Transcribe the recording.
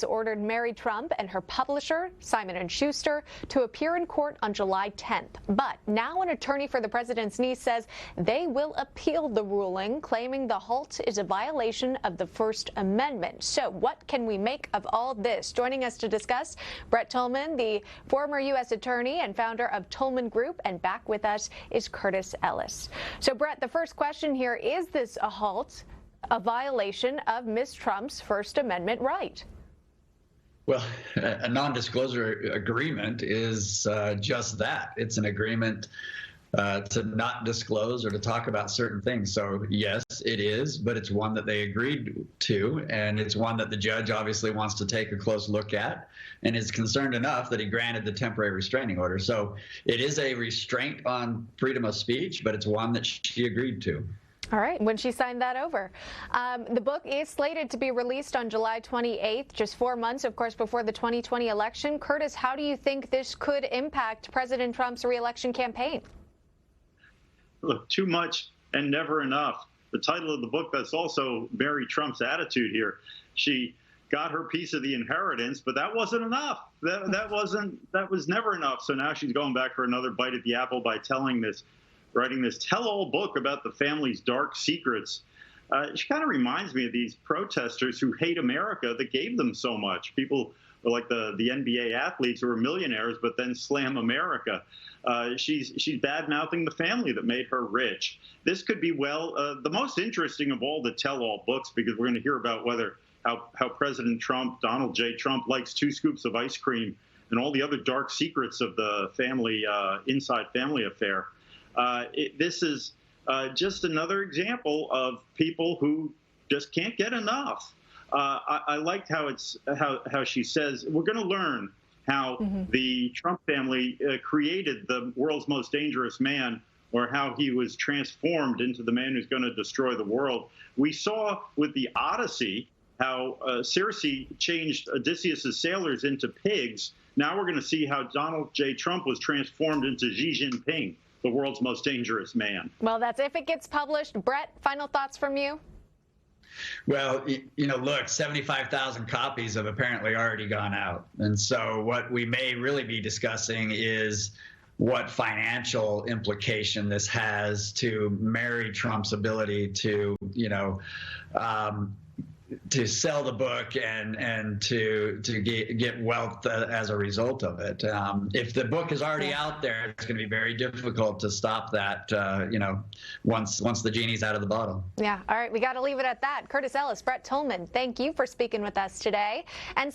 ordered Mary Trump and her publisher, Simon & Schuster, to appear in court on July 10th. But now an attorney for the president's niece says they will appeal the ruling, claiming the halt is a violation of the First Amendment. So what can we make of all this? Joining us to discuss, Brett Tolman, the former U.S. attorney and founder of Tolman Group, and back with us is Curtis Ellis. So, Brett, the first question here, is this a halt, a violation of Ms. Trump's First Amendment right? Well, a non-disclosure agreement is just that. It's an agreement to not disclose or to talk about certain things. So, yes, it is, but it's one that they agreed to, and it's one that the judge obviously wants to take a close look at and is concerned enough that he granted the temporary restraining order. So it is a restraint on freedom of speech, but it's one that she agreed to. All right, when she signed that over. The book is slated to be released on July 28th, just 4 months, of course, before the 2020 election. Curtis, how do you think this could impact President Trump's re-election campaign? Look, too much and never enough. The title of the book, that's also Mary Trump's attitude here. She got her piece of the inheritance, but that wasn't enough. That was never enough. So now she's going back for another bite at the apple by writing this tell-all book about the family's dark secrets. She kind of reminds me of these protesters who hate America that gave them so much. People like the NBA athletes who are millionaires but then slam America. She's bad-mouthing the family that made her rich. This could be, the most interesting of all the tell-all books, because we're going to hear about how President Trump, Donald J. Trump, likes 2 scoops of ice cream and all the other dark secrets of the family, inside family affair. This is just another example of people who just can't get enough. I liked how she says we're going to learn how the Trump family created the world's most dangerous man, or how he was transformed into the man who's going to destroy the world. We saw with the Odyssey how Circe changed Odysseus' sailors into pigs. Now we're going to see how Donald J. Trump was transformed into Xi Jinping, the world's most dangerous man. Well, that's if it gets published. Brett, final thoughts from you? Well, look, 75,000 copies have apparently already gone out. And so what we may really be discussing is what financial implication this has to Mary Trump's ability to, to sell the book and to get wealth as a result of it. If the book is already out there, it's going to be very difficult to stop that, once the genie's out of the bottle. Yeah. All right. We got to leave it at that. Curtis Ellis, Brett Tolman, thank you for speaking with us today. And